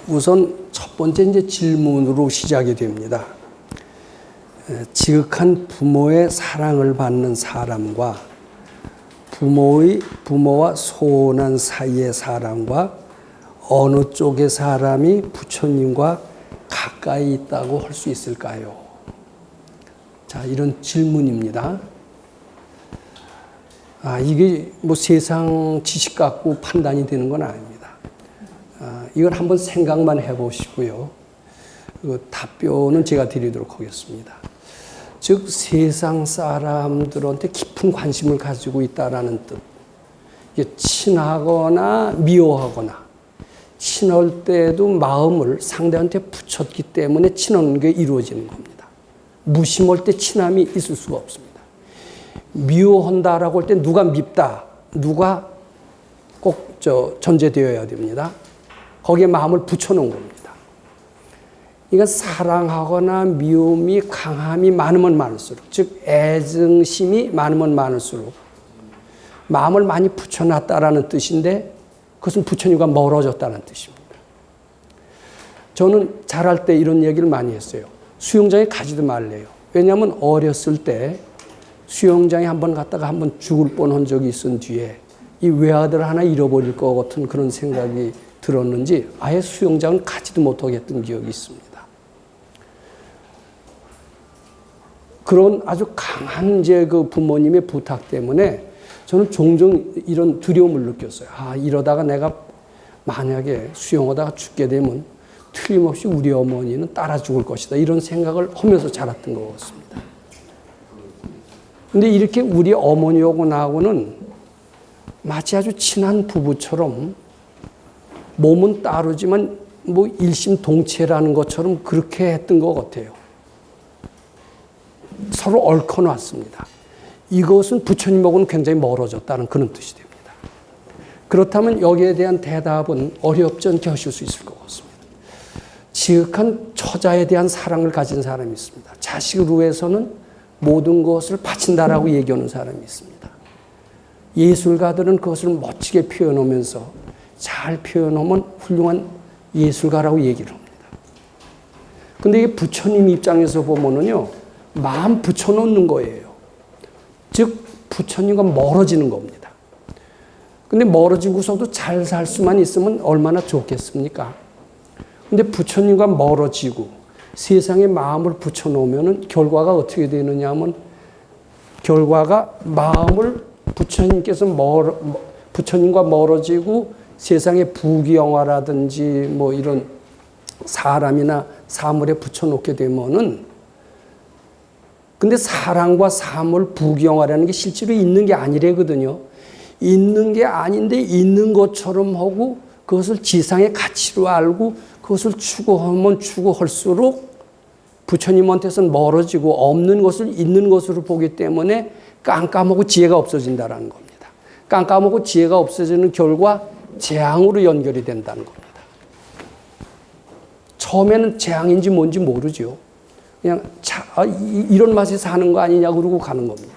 우선 첫 번째 이제 질문으로 시작이 됩니다. 지극한 부모의 사랑을 받는 사람과 부모와 소원한 사이의 사람과 어느 쪽의 사람이 부처님과 가까이 있다고 할 수 있을까요? 자, 이런 질문입니다. 이게 뭐 세상 지식 갖고 판단이 되는 건 아닙니다. 이걸 한번 생각만 해보시고요. 그 답변은 제가 드리도록 하겠습니다. 즉, 세상 사람들한테 깊은 관심을 가지고 있다라는 뜻. 이게 친하거나 미워하거나, 친할 때도 마음을 상대한테 붙였기 때문에 친한 게 이루어지는 겁니다. 무심할 때 친함이 있을 수가 없습니다. 미워한다라고 할 때 누가 밉다, 누가 꼭 전제되어야 됩니다. 거기에 마음을 붙여놓은 겁니다. 그러니까 사랑하거나 미움이 강함이 많으면 많을수록, 즉 애증심이 많으면 많을수록 마음을 많이 붙여놨다라는 뜻인데, 그것은 부처님과 멀어졌다는 뜻입니다. 저는 잘할 때 이런 얘기를 많이 했어요. 수영장에 가지도 말래요. 왜냐하면 어렸을 때 수영장에 한번 갔다가 한번 죽을 뻔한 적이 있은 뒤에 이 외아들 하나 잃어버릴 것 같은 그런 생각이 들었는지 아예 수영장을 가지도 못하게 했던 기억이 있습니다. 그런 아주 강한 이제 그 부모님의 부탁 때문에 저는 종종 이런 두려움을 느꼈어요. 이러다가 내가 만약에 수영하다가 죽게 되면 틀림없이 우리 어머니는 따라 죽을 것이다. 이런 생각을 하면서 자랐던 것 같습니다. 근데 이렇게 우리 어머니하고 나하고는 마치 아주 친한 부부처럼 몸은 따르지만 뭐 일심동체라는 것처럼 그렇게 했던 것 같아요. 서로 얽혀놨습니다. 이것은 부처님하고는 굉장히 멀어졌다는 그런 뜻이 됩니다. 그렇다면 여기에 대한 대답은 어렵지 않게 하실 수 있을 것 같습니다. 지극한 처자에 대한 사랑을 가진 사람이 있습니다. 자식을 위해서는 모든 것을 바친다라고 얘기하는 사람이 있습니다. 예술가들은 그것을 멋지게 표현하면서 잘 표현하면 훌륭한 예술가라고 얘기를 합니다. 근데 이게 부처님 입장에서 보면은요, 마음 붙여놓는 거예요. 즉, 부처님과 멀어지는 겁니다. 근데 멀어지고서도 잘 살 수만 있으면 얼마나 좋겠습니까? 근데 부처님과 멀어지고 세상에 마음을 붙여놓으면 결과가 어떻게 되느냐 하면, 결과가 마음을 부처님과 멀어지고 세상의 부귀영화라든지 뭐 이런 사람이나 사물에 붙여놓게 되면은, 근데 사랑과 사물, 부귀영화라는 게 실제로 있는 게 아니래거든요. 있는 게 아닌데 있는 것처럼 하고 그것을 지상의 가치로 알고 그것을 추구하면 추구할수록 부처님한테서는 멀어지고 없는 것을 있는 것으로 보기 때문에 깜깜하고 지혜가 없어진다는 겁니다. 깜깜하고 지혜가 없어지는 결과 재앙으로 연결이 된다는 겁니다. 처음에는 재앙인지 뭔지 모르죠. 그냥 이런 맛에 사는 거 아니냐 그러고 가는 겁니다.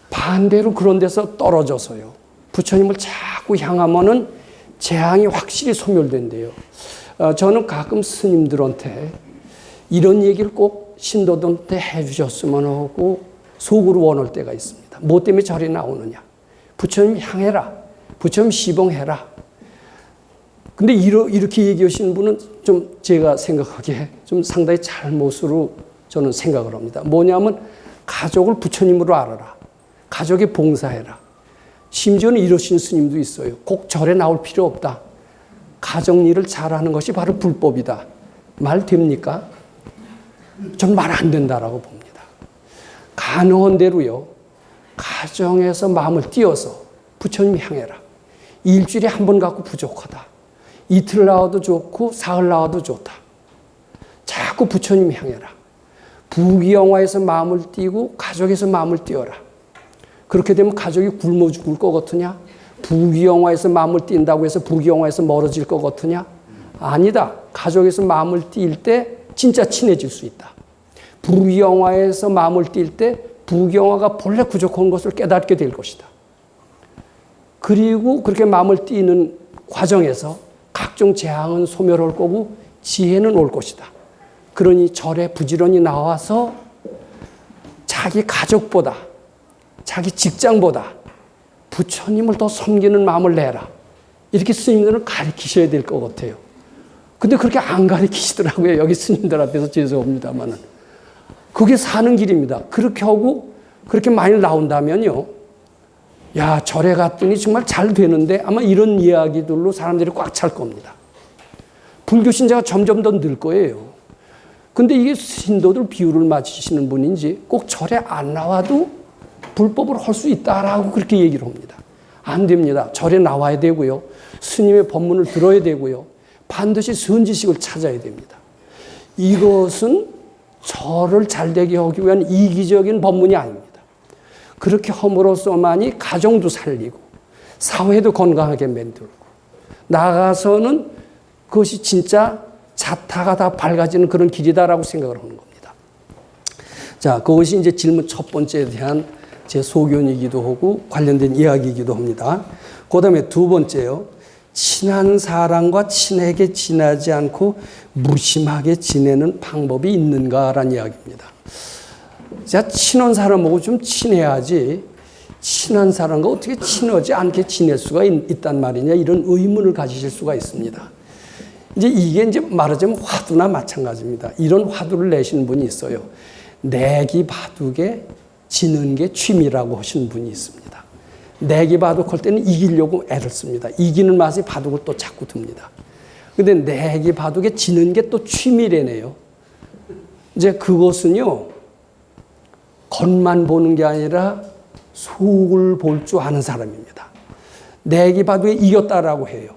반대로 그런 데서 떨어져서요, 부처님을 자꾸 향하면은 재앙이 확실히 소멸된대요. 저는 가끔 스님들한테 이런 얘기를 꼭 신도들한테 해주셨으면 하고 속으로 원할 때가 있습니다. 뭐 때문에 절이 나오느냐? 부처님 향해라. 부처님 시봉해라. 근데 이렇게 얘기하시는 분은 좀 제가 생각하기에 좀 상당히 잘못으로 저는 생각을 합니다. 뭐냐면 가족을 부처님으로 알아라. 가족에 봉사해라. 심지어는 이러신 스님도 있어요. 꼭 절에 나올 필요 없다. 가정 일을 잘하는 것이 바로 불법이다. 말 됩니까? 전 말 안 된다라고 봅니다. 가능한 대로요, 가정에서 마음을 띄어서 부처님 향해라. 일주일에 한 번 갖고 부족하다. 이틀 나와도 좋고 사흘 나와도 좋다. 자꾸 부처님 향해라. 부귀영화에서 마음을 띄고 가족에서 마음을 띄어라. 그렇게 되면 가족이 굶어 죽을 것 같으냐? 부귀영화에서 마음을 띈다고 해서 부귀영화에서 멀어질 것 같으냐? 아니다. 가족에서 마음을 띌 때 진짜 친해질 수 있다. 부귀영화에서 마음을 띌 때 부귀영화가 본래 부족한 것을 깨닫게 될 것이다. 그리고 그렇게 마음을 띄는 과정에서 각종 재앙은 소멸할 거고 지혜는 올 것이다. 그러니 절에 부지런히 나와서 자기 가족보다 자기 직장보다 부처님을 더 섬기는 마음을 내라. 이렇게 스님들은 가르치셔야 될 것 같아요. 근데 그렇게 안 가르치시더라고요. 여기 스님들 앞에서 죄송합니다만은. 그게 사는 길입니다. 그렇게 하고 그렇게 많이 나온다면요. 야, 절에 갔더니 정말 잘 되는데 아마 이런 이야기들로 사람들이 꽉 찰 겁니다. 불교 신자가 점점 더 늘 거예요. 근데 이게 신도들 비율을 맞추시는 분인지 꼭 절에 안 나와도 불법을 할 수 있다라고 그렇게 얘기를 합니다. 안 됩니다. 절에 나와야 되고요. 스님의 법문을 들어야 되고요. 반드시 선지식을 찾아야 됩니다. 이것은 절을 잘되게 하기 위한 이기적인 법문이 아닙니다. 그렇게 함으로써만이 가정도 살리고 사회도 건강하게 만들고 나아가서는 그것이 진짜 자타가 다 밝아지는 그런 길이다라고 생각을 하는 겁니다. 자, 그것이 이제 질문 첫 번째에 대한 제 소견이기도 하고 관련된 이야기이기도 합니다. 그 다음에 두 번째요. 친한 사람과 친하게 지내지 않고 무심하게 지내는 방법이 있는가라는 이야기입니다. 제가 친한 사람하고 좀 친해야지 친한 사람과 어떻게 친하지 않게 지낼 수가 있단 말이냐 이런 의문을 가지실 수가 있습니다. 이게 말하자면 화두나 마찬가지입니다. 이런 화두를 내시는 분이 있어요. 내기 바둑에 지는 게 취미라고 하시는 분이 있습니다. 내기 바둑 할 때는 이기려고 애를 씁니다. 이기는 맛에 바둑을 또 자꾸 둡니다. 근데 내기 바둑에 지는 게 또 취미래네요. 이제 그것은요, 겉만 보는 게 아니라 속을 볼 줄 아는 사람입니다. 내기 바둑에 이겼다라고 해요.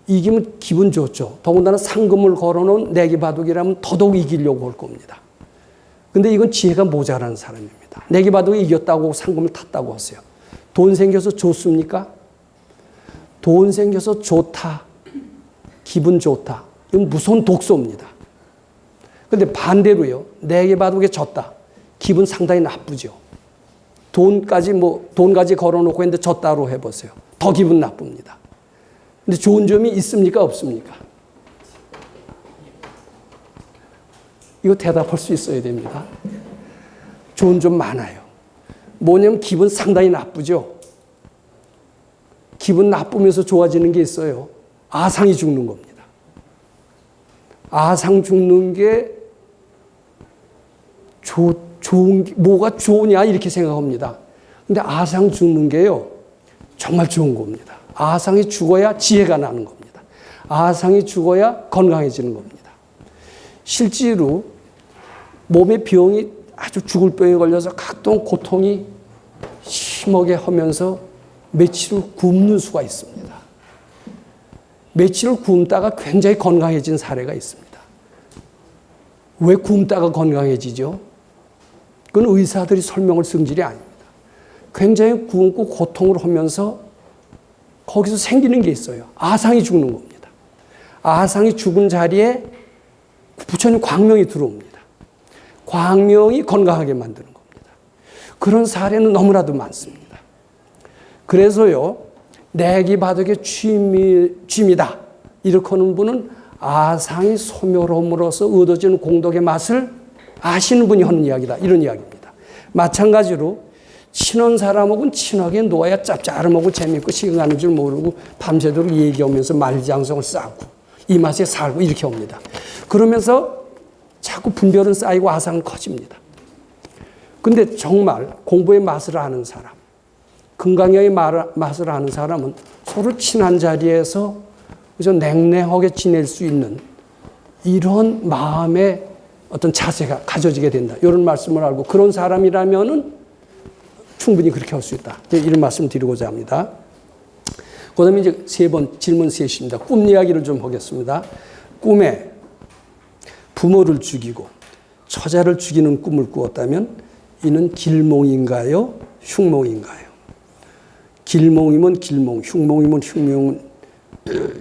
이기면 기분 좋죠. 더군다나 상금을 걸어놓은 내기 바둑이라면 더더욱 이기려고 할 겁니다. 근데 이건 지혜가 모자라는 사람입니다. 내기 바둑에 이겼다고 상금을 탔다고 하세요. 돈 생겨서 좋습니까? 돈 생겨서 좋다. 기분 좋다. 이건 무서운 독소입니다. 근데 반대로요. 내기 바둑에 졌다. 기분 상당히 나쁘죠. 돈까지 걸어놓고 했는데 졌다로 해보세요. 더 기분 나쁩니다. 근데 좋은 점이 있습니까? 없습니까? 이거 대답할 수 있어야 됩니다. 좋은 점 많아요. 뭐냐면 기분 상당히 나쁘죠. 기분 나쁘면서 좋아지는 게 있어요. 아상이 죽는 겁니다. 아상 죽는 게 좋은 게 뭐가 좋으냐 이렇게 생각합니다. 근데 아상 죽는 게요. 정말 좋은 겁니다. 아상이 죽어야 지혜가 나는 겁니다. 아상이 죽어야 건강해지는 겁니다. 실제로 몸의 병이 아주 죽을 병에 걸려서 각종 고통이 심하게 하면서 며칠을 굶는 수가 있습니다. 며칠을 굶다가 굉장히 건강해진 사례가 있습니다. 왜 굶다가 건강해지죠? 그건 의사들이 설명을 성질이 아닙니다. 굉장히 굶고 고통을 하면서 거기서 생기는 게 있어요. 아상이 죽는 겁니다. 아상이 죽은 자리에 부처님 광명이 들어옵니다. 광명이 건강하게 만드는 겁니다. 그런 사례는 너무나도 많습니다. 그래서요, 내기 바둑의 취미다. 이렇게 하는 분은 아상이 소멸함으로써 얻어지는 공덕의 맛을 아시는 분이 하는 이야기다. 이런 이야기입니다. 마찬가지로 친한 사람하고는 친하게 놓아야 짭짤하고 재미있고 시간 가는 줄 모르고 밤새도록 얘기하면서 만리장성을 쌓고 이 맛에 살고 이렇게 합니다. 그러면서 자꾸 분별은 쌓이고 아상은 커집니다. 근데 정말 공부의 맛을 아는 사람, 건강의 맛을 아는 사람은 서로 친한 자리에서 그저 냉랭하게 지낼 수 있는 이런 마음의 어떤 자세가 가져지게 된다. 이런 말씀을 알고 그런 사람이라면은 충분히 그렇게 할 수 있다. 이런 말씀 드리고자 합니다. 그 다음에 이제 질문 셋입니다. 꿈 이야기를 좀 하겠습니다. 꿈에 부모를 죽이고 처자를 죽이는 꿈을 꾸었다면 이는 길몽인가요? 흉몽인가요? 길몽이면 길몽, 흉몽이면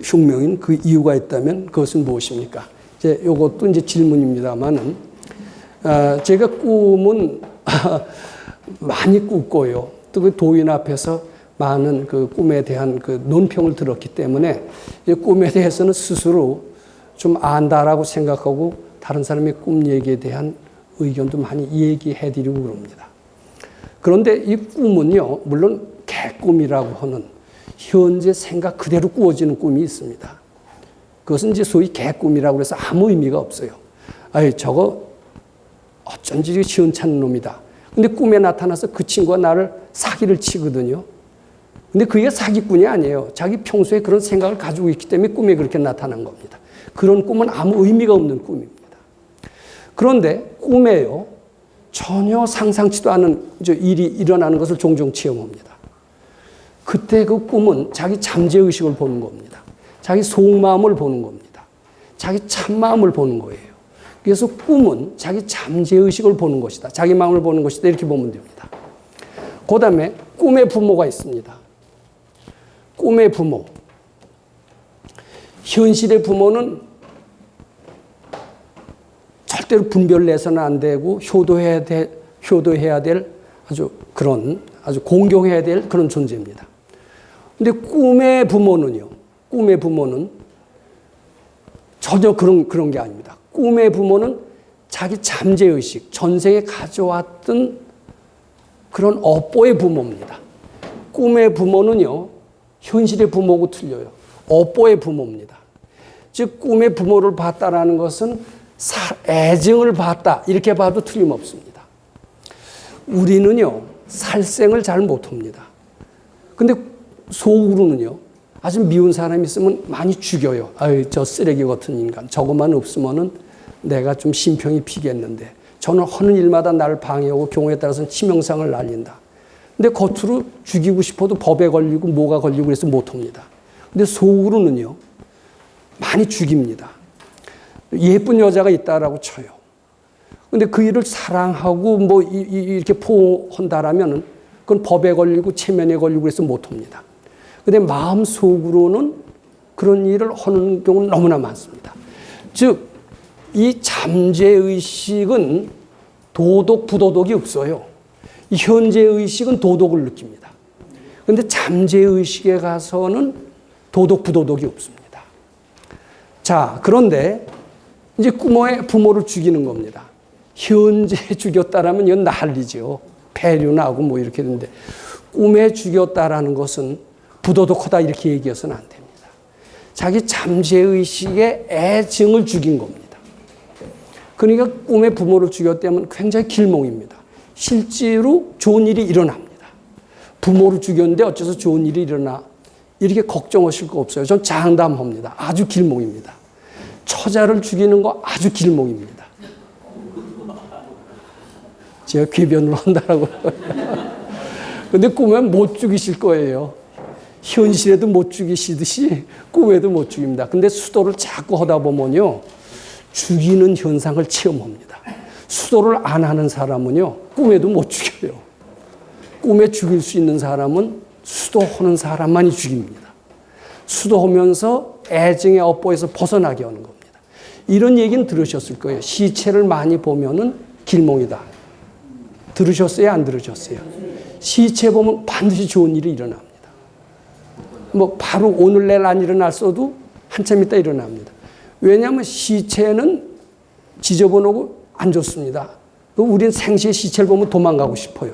흉몽인 그 이유가 있다면 그것은 무엇입니까? 이제 이것도 이제 질문입니다만은 제가 꿈은 많이 꾸고요. 또 그 도인 앞에서 많은 그 꿈에 대한 그 논평을 들었기 때문에 이 꿈에 대해서는 스스로 좀 안다라고 생각하고 다른 사람의 꿈 얘기에 대한 의견도 많이 얘기해 드리고 그럽니다. 그런데 이 꿈은요, 물론 개꿈이라고 하는 현재 생각 그대로 꾸어지는 꿈이 있습니다. 그것은 이제 소위 개꿈이라고 해서 아무 의미가 없어요. 아이, 저거 어쩐지 시원찮은 놈이다. 근데 꿈에 나타나서 그 친구가 나를 사기를 치거든요. 근데 그게 사기꾼이 아니에요. 자기 평소에 그런 생각을 가지고 있기 때문에 꿈에 그렇게 나타난 겁니다. 그런 꿈은 아무 의미가 없는 꿈입니다. 그런데 꿈에요, 전혀 상상치도 않은 일이 일어나는 것을 종종 체험합니다. 그때 그 꿈은 자기 잠재의식을 보는 겁니다. 자기 속마음을 보는 겁니다. 자기 참마음을 보는 거예요. 그래서 꿈은 자기 잠재의식을 보는 것이다. 자기 마음을 보는 것이다. 이렇게 보면 됩니다. 그 다음에 꿈의 부모가 있습니다. 꿈의 부모. 현실의 부모는 절대로 분별내서는 안 되고 효도해야 될 아주 공경해야 될 그런 존재입니다. 근데 꿈의 부모는요, 꿈의 부모는 전혀 그런 게 아닙니다. 꿈의 부모는 자기 잠재의식, 전생에 가져왔던 그런 업보의 부모입니다. 꿈의 부모는요, 현실의 부모하고 틀려요. 업보의 부모입니다. 즉, 꿈의 부모를 봤다라는 것은 애증을 봤다, 이렇게 봐도 틀림없습니다. 우리는요, 살생을 잘 못합니다. 근데 속으로는요, 아주 미운 사람이 있으면 많이 죽여요. 아유, 저 쓰레기 같은 인간. 저것만 없으면은 내가 좀 심평이 피겠는데. 저는 하는 일마다 나를 방해하고 경우에 따라서는 치명상을 날린다. 근데 겉으로 죽이고 싶어도 법에 걸리고 뭐가 걸리고 그래서 못합니다. 근데 속으로는요, 많이 죽입니다. 예쁜 여자가 있다라고 쳐요. 근데 그 일을 사랑하고 뭐 이렇게 포옹한다라면은 그건 법에 걸리고 체면에 걸리고 그래서 못합니다. 근데 마음속으로는 그런 일을 하는 경우는 너무나 많습니다. 즉, 이 잠재의식은 도덕, 부도덕이 없어요. 이 현재의식은 도덕을 느낍니다. 그런데 잠재의식에 가서는 도덕, 부도덕이 없습니다. 자, 그런데 이제 꿈의 부모를 죽이는 겁니다. 현재 죽였다라면 이건 난리죠. 폐류나고 뭐 이렇게 되는데, 꿈에 죽였다라는 것은 부도덕하다 이렇게 얘기해서는 안 됩니다. 자기 잠재의식의 애증을 죽인 겁니다. 그러니까 꿈의 부모를 죽였다면 굉장히 길몽입니다. 실제로 좋은 일이 일어납니다. 부모를 죽였는데 어째서 좋은 일이 일어나? 이렇게 걱정하실 거 없어요. 전 장담합니다. 아주 길몽입니다. 처자를 죽이는 거 아주 길몽입니다. 제가 궤변을 한다라고. 근데 꿈엔 못 죽이실 거예요. 현실에도 못 죽이시듯이 꿈에도 못 죽입니다. 근데 수도를 자꾸 하다 보면요, 죽이는 현상을 체험합니다. 수도를 안 하는 사람은요, 꿈에도 못 죽여요. 꿈에 죽일 수 있는 사람은 수도하는 사람만이 죽입니다. 수도하면서 애증의 업보에서 벗어나게 하는 겁니다. 이런 얘기는 들으셨을 거예요. 시체를 많이 보면은 길몽이다. 들으셨어요? 안 들으셨어요? 시체 보면 반드시 좋은 일이 일어납니다. 뭐 바로 오늘 내일 안 일어났어도 한참 있다 일어납니다. 왜냐하면 시체는 지저분하고 안 좋습니다. 우리는 생시의 시체를 보면 도망가고 싶어요.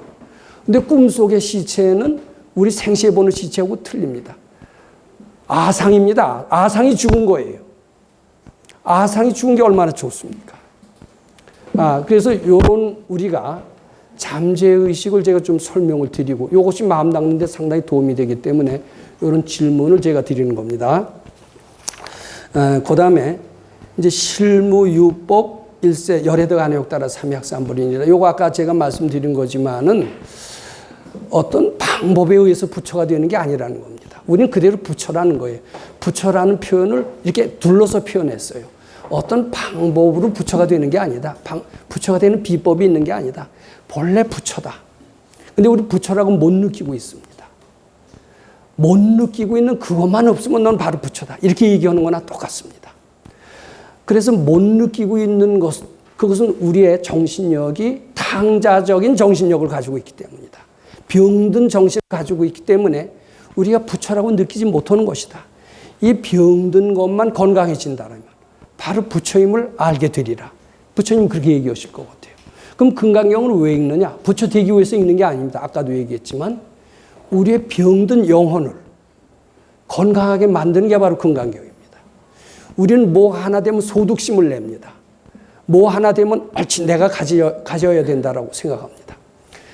근데 꿈속의 시체는 우리 생시에 보는 시체하고 틀립니다. 아상입니다. 아상이 죽은 거예요. 아상이 죽은 게 얼마나 좋습니까? 그래서 요런 우리가 잠재의식을 제가 좀 설명을 드리고, 이것이 마음 닦는 데 상당히 도움이 되기 때문에 이런 질문을 제가 드리는 겁니다. 그 다음에 이제 실무유법 1세 열애덕 안회욕 따라 삼약삼불이니라. 요거 아까 제가 말씀드린 거지만은 어떤 방법에 의해서 부처가 되는 게 아니라는 겁니다. 우리는 그대로 부처라는 거예요. 부처라는 표현을 이렇게 둘러서 표현했어요. 어떤 방법으로 부처가 되는 게 아니다. 부처가 되는 비법이 있는 게 아니다. 본래 부처다. 근데 우리 부처라고 못 느끼고 있습니다. 못 느끼고 있는 그것만 없으면 넌 바로 부처다. 이렇게 얘기하는 거나 똑같습니다. 그래서 못 느끼고 있는 그것은 우리의 정신력이 탕자적인 정신력을 가지고 있기 때문이다. 병든 정신을 가지고 있기 때문에 우리가 부처라고 느끼지 못하는 것이다. 이 병든 것만 건강해진다면 바로 부처임을 알게 되리라. 부처님 그렇게 얘기하실 것 같아요. 그럼 금강경을 왜 읽느냐? 부처 되기 위해서 읽는 게 아닙니다. 아까도 얘기했지만 우리의 병든 영혼을 건강하게 만드는 게 바로 금강경입니다. 우리는 뭐 하나 되면 소득심을 냅니다. 뭐 하나 되면 옳지 내가 가져야 된다라고 생각합니다.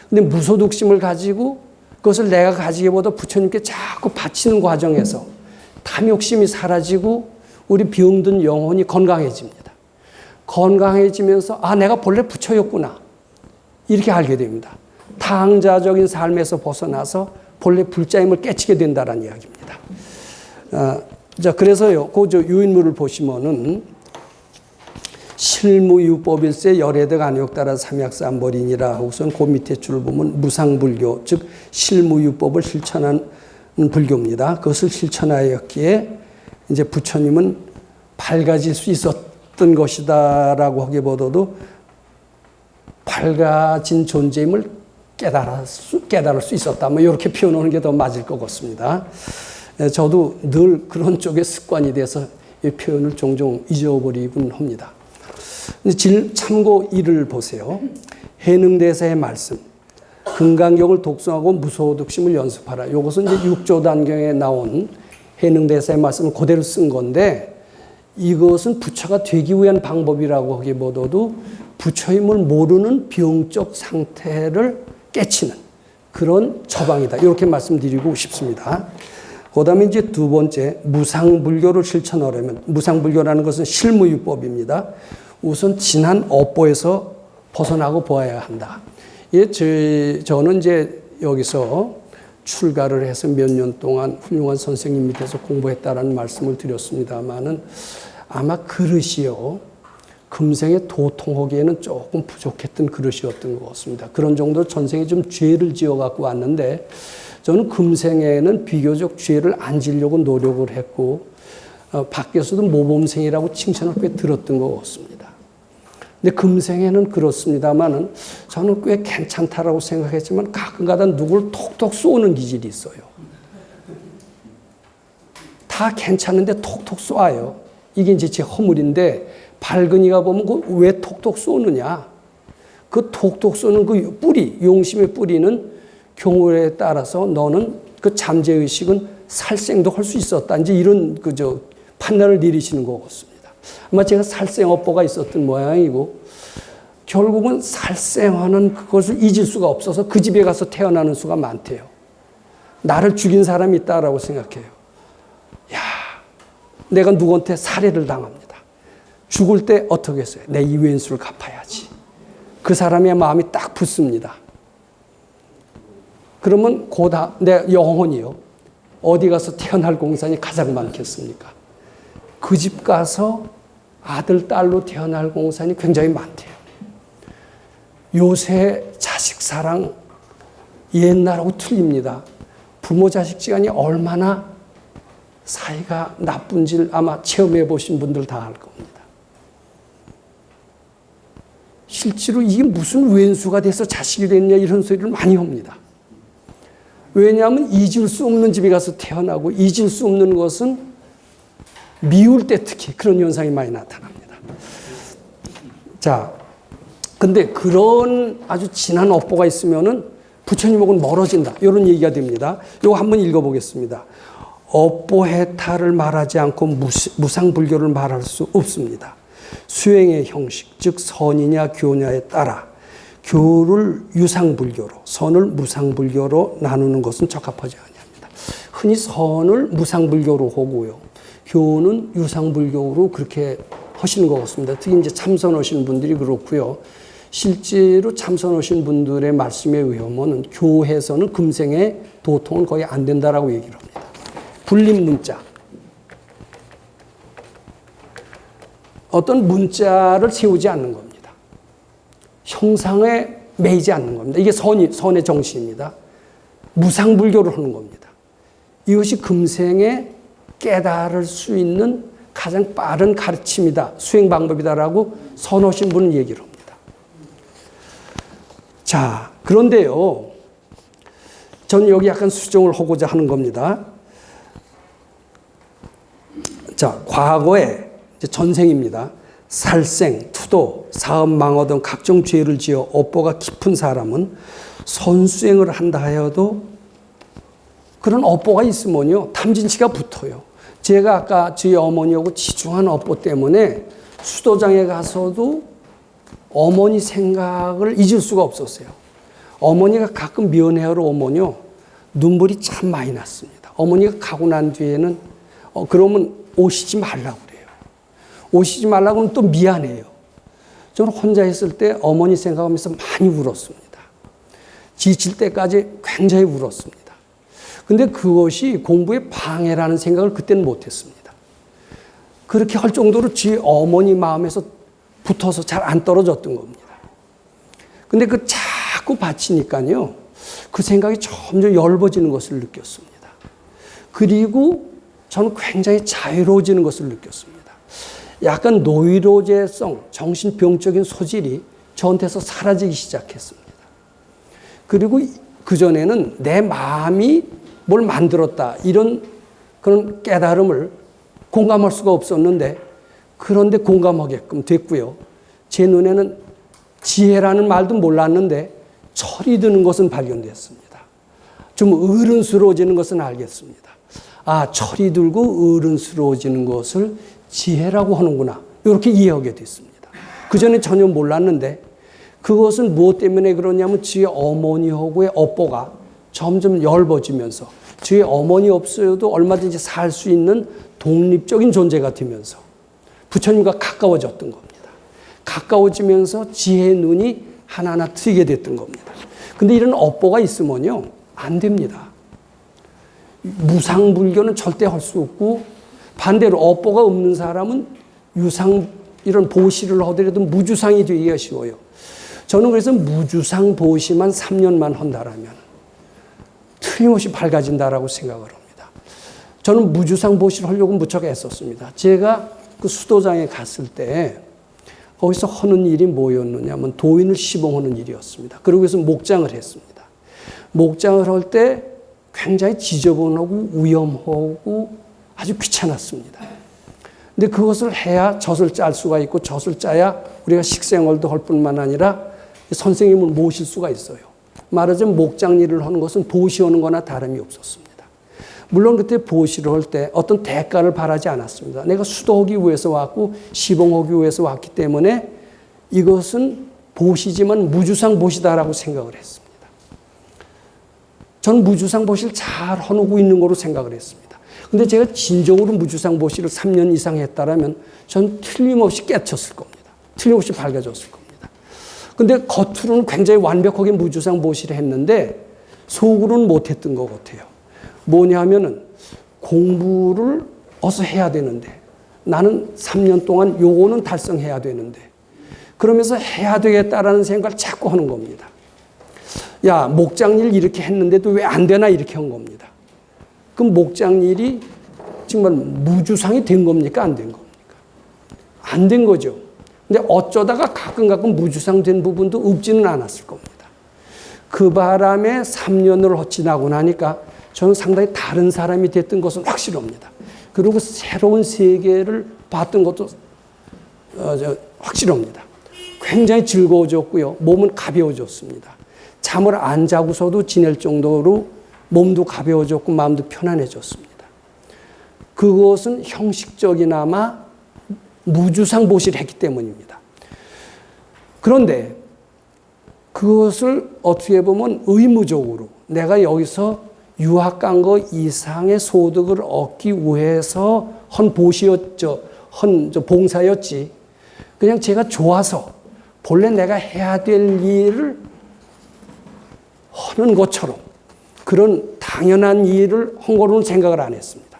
근데 무소득심을 가지고 그것을 내가 가지기보다 부처님께 자꾸 바치는 과정에서 탐욕심이 사라지고 우리 병든 영혼이 건강해집니다. 건강해지면서 아 내가 본래 부처였구나 이렇게 알게 됩니다. 탕자적인 삶에서 벗어나서 본래 불자임을 깨치게 된다는 이야기입니다. 자 그래서요 그 유인물을 보시면은 실무유법일세 열애득 안욕 따라 삼약삼벌이니라 하고선 그 밑에 줄을 보면 무상불교 즉 실무유법을 실천한 불교입니다. 그것을 실천하였기에 이제 부처님은 밝아질 수 있었던 것이다라고 하기보다도 밝아진 존재임을 깨달을 수 있었다. 뭐 이렇게 표현하는 게 더 맞을 것 같습니다. 저도 늘 그런 쪽의 습관이 돼서 이 표현을 종종 잊어버리곤 합니다. 참고 1을 보세요. 해능대사의 말씀. 금강경을 독송하고 무소득심을 연습하라. 이것은 이제 6조 단경에 나온 해능대사의 말씀을 그대로 쓴 건데 이것은 부처가 되기 위한 방법이라고 하기보다도 부처임을 모르는 병적 상태를 깨치는 그런 처방이다. 이렇게 말씀드리고 싶습니다. 그 다음에 이제 두 번째, 무상불교를 실천하려면, 무상불교라는 것은 실무유법입니다. 우선 지난 업보에서 벗어나고 보아야 한다. 예, 저는 이제 여기서 출가를 해서 몇 년 동안 훌륭한 선생님 밑에서 공부했다라는 말씀을 드렸습니다만은 아마 그릇이요. 금생에 도통하기에는 조금 부족했던 그릇이었던 것 같습니다. 그런 정도로 전생에 좀 죄를 지어 갖고 왔는데 저는 금생에는 비교적 죄를 안 지려고 노력을 했고 밖에서도 모범생이라고 칭찬을 꽤 들었던 것 같습니다. 근데 금생에는 그렇습니다만은 저는 꽤 괜찮다라고 생각했지만 가끔가다 누굴 톡톡 쏘는 기질이 있어요. 다 괜찮은데 톡톡 쏘아요. 이게 이제 제 허물인데 발근이가 보면 왜 톡톡 쏘느냐. 그 톡톡 쏘는 그 뿌리, 용심의 뿌리는 경우에 따라서 너는 그 잠재의식은 살생도 할 수 있었다. 이제 이런 판단을 내리시는 것 같습니다. 아마 제가 살생업보가 있었던 모양이고 결국은 살생하는 그것을 잊을 수가 없어서 그 집에 가서 태어나는 수가 많대요. 나를 죽인 사람이 있다라고 생각해요. 야, 내가 누구한테 살해를 당합니다. 죽을 때 어떻게 했어요? 내 이왼수를 갚아야지. 그 사람의 마음이 딱 붙습니다. 그러면 내 영혼이요. 어디 가서 태어날 공산이 가장 많겠습니까? 그 집 가서 아들, 딸로 태어날 공산이 굉장히 많대요. 요새 자식 사랑 옛날하고 틀립니다. 부모 자식 지간이 얼마나 사이가 나쁜지를 아마 체험해 보신 분들 다 알 겁니다. 실제로 이게 무슨 왼수가 돼서 자식이 됐냐 이런 소리를 많이 합니다. 왜냐하면 잊을 수 없는 집에 가서 태어나고 잊을 수 없는 것은 미울 때 특히 그런 현상이 많이 나타납니다. 자, 근데 그런 아주 진한 업보가 있으면은 부처님하고는 멀어진다. 이런 얘기가 됩니다. 이거 한번 읽어보겠습니다. 업보 해탈을 말하지 않고 무상불교를 말할 수 없습니다. 수행의 형식, 즉 선이냐 교냐에 따라 교를 유상불교로, 선을 무상불교로 나누는 것은 적합하지 아니합니다. 흔히 선을 무상불교로 하고요. 교는 유상불교로 그렇게 하시는 것 같습니다. 특히 이제 참선하시는 분들이 그렇고요. 실제로 참선하신 분들의 말씀에 의하면 교에서는 금생의 도통은 거의 안 된다라고 얘기를 합니다. 불림 문자. 어떤 문자를 세우지 않는 겁니다. 형상에 매이지 않는 겁니다. 이게 선의 정신입니다. 무상불교를 하는 겁니다. 이것이 금생에 깨달을 수 있는 가장 빠른 가르침이다. 수행 방법이다라고 선하신 분은 얘기를 합니다. 자, 그런데요. 저는 여기 약간 수정을 하고자 하는 겁니다. 자, 과거에 이제 전생입니다. 살생, 투도, 사업 망어 등 각종 죄를 지어 업보가 깊은 사람은 선수행을 한다 하여도 그런 업보가 있으면요, 탐진치가 붙어요. 제가 아까 저희 어머니하고 지중한 업보 때문에 수도장에 가서도 어머니 생각을 잊을 수가 없었어요. 어머니가 가끔 면회하러 오면요, 눈물이 참 많이 났습니다. 어머니가 가고 난 뒤에는 그러면 오시지 말라고 그래요. 오시지 말라고 하면 또 미안해요. 저는 혼자 있을 때 어머니 생각하면서 많이 울었습니다. 지칠 때까지 굉장히 울었습니다. 근데 그것이 공부의 방해라는 생각을 그때는 못했습니다. 그렇게 할 정도로 제 어머니 마음에서 붙어서 잘 안 떨어졌던 겁니다. 근데 그 자꾸 바치니까요, 그 생각이 점점 엷어지는 것을 느꼈습니다. 그리고 저는 굉장히 자유로워지는 것을 느꼈습니다. 약간 노이로제성, 정신병적인 소질이 저한테서 사라지기 시작했습니다. 그리고 그전에는 내 마음이 뭘 만들었다, 이런 그런 깨달음을 공감할 수가 없었는데, 그런데 공감하게끔 됐고요. 제 눈에는 지혜라는 말도 몰랐는데 철이 드는 것은 발견됐습니다. 좀 어른스러워지는 것은 알겠습니다. 아, 철이 들고 어른스러워지는 것을 지혜라고 하는구나, 이렇게 이해하게 됐습니다. 그전에 전혀 몰랐는데, 그것은 무엇 때문에 그러냐면 저희 어머니하고의 업보가 점점 엷어지면서 저희 어머니 없어도 얼마든지 살 수 있는 독립적인 존재가 되면서 부처님과 가까워졌던 겁니다. 가까워지면서 지혜의 눈이 하나하나 트이게 됐던 겁니다. 근데 이런 업보가 있으면요, 안 됩니다. 무상불교는 절대 할 수 없고, 반대로 업보가 없는 사람은 유상, 이런 보시를 하더라도 무주상이 되기가 쉬워요. 저는 그래서 무주상 보시만 3년만 한다라면 틀림없이 밝아진다라고 생각을 합니다. 저는 무주상 보시를 하려고 무척 애썼습니다. 제가 그 수도장에 갔을 때 거기서 하는 일이 뭐였느냐면 도인을 시봉하는 일이었습니다. 그러고 해서 목장을 했습니다. 목장을 할 때 굉장히 지저분하고 위험하고 아주 귀찮았습니다. 근데 그것을 해야 젖을 짤 수가 있고, 젖을 짜야 우리가 식생활도 할 뿐만 아니라 선생님을 모실 수가 있어요. 말하자면 목장 일을 하는 것은 보시하는 거나 다름이 없었습니다. 물론 그때 보시를 할 때 어떤 대가를 바라지 않았습니다. 내가 수도하기 위해서 왔고 시봉하기 위해서 왔기 때문에 이것은 보시지만 무주상 보시다라고 생각을 했습니다. 저는 무주상 보시를 잘 해놓고 있는 거로 생각을 했습니다. 근데 제가 진정으로 무주상 보시를 3년 이상 했다라면 전 틀림없이 깨쳤을 겁니다. 틀림없이 밝아졌을 겁니다. 근데 겉으로는 굉장히 완벽하게 무주상 보시를 했는데 속으로는 못했던 것 같아요. 뭐냐 하면은 공부를 어서 해야 되는데, 나는 3년 동안 요거는 달성해야 되는데, 그러면서 해야 되겠다라는 생각을 자꾸 하는 겁니다. 야, 목장일 이렇게 했는데도 왜 안 되나, 이렇게 한 겁니다. 그럼 목장일이 정말 무주상이 된 겁니까, 안 된 겁니까? 안 된 거죠. 근데 어쩌다가 가끔 무주상 된 부분도 없지는 않았을 겁니다. 그 바람에 3년을 지나고 나니까 저는 상당히 다른 사람이 됐던 것은 확실합니다. 그리고 새로운 세계를 봤던 것도 확실합니다. 굉장히 즐거워졌고요. 몸은 가벼워졌습니다. 잠을 안 자고서도 지낼 정도로 몸도 가벼워졌고 마음도 편안해졌습니다. 그것은 형식적이나마 무주상 보시를 했기 때문입니다. 그런데 그것을 어떻게 보면 의무적으로 내가 여기서 유학 간 거 이상의 소득을 얻기 위해서 한 보시였죠. 한 봉사였지. 그냥 제가 좋아서 본래 내가 해야 될 일을 하는 것처럼 그런 당연한 일을 한 거로는 생각을 안 했습니다.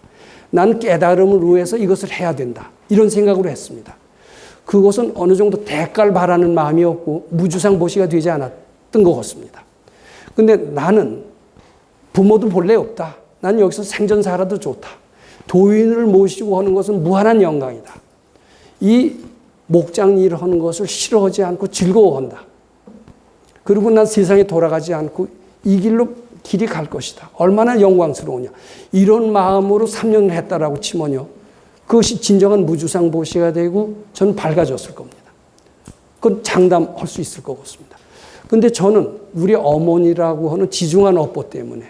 난 깨달음을 위해서 이것을 해야 된다, 이런 생각으로 했습니다. 그것은 어느 정도 대가를 바라는 마음이었고 무주상 보시가 되지 않았던 것 같습니다. 근데 나는 부모도 본래 없다. 난 여기서 생전 살아도 좋다. 도인을 모시고 하는 것은 무한한 영광이다. 이 목장 일을 하는 것을 싫어하지 않고 즐거워한다. 그리고 난 세상에 돌아가지 않고 이 길로 길이 갈 것이다. 얼마나 영광스러우냐. 이런 마음으로 3년을 했다라고 치면요. 그것이 진정한 무주상 보시가 되고 저는 밝아졌을 겁니다. 그건 장담할 수 있을 것 같습니다. 근데 저는 우리 어머니라고 하는 지중한 업보 때문에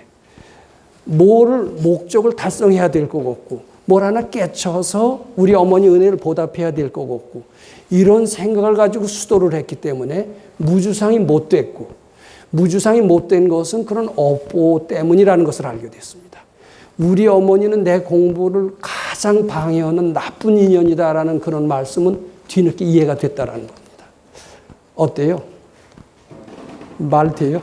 목적을 달성해야 될 것 같고 뭘 하나 깨쳐서 우리 어머니 은혜를 보답해야 될 것 같고 이런 생각을 가지고 수도를 했기 때문에 무주상이 못 됐고 무주상이 못된 것은 그런 업보 때문이라는 것을 알게 됐습니다. 우리 어머니는 내 공부를 가장 방해하는 나쁜 인연이다라는 그런 말씀은 뒤늦게 이해가 됐다라는 겁니다. 어때요? 말 돼요?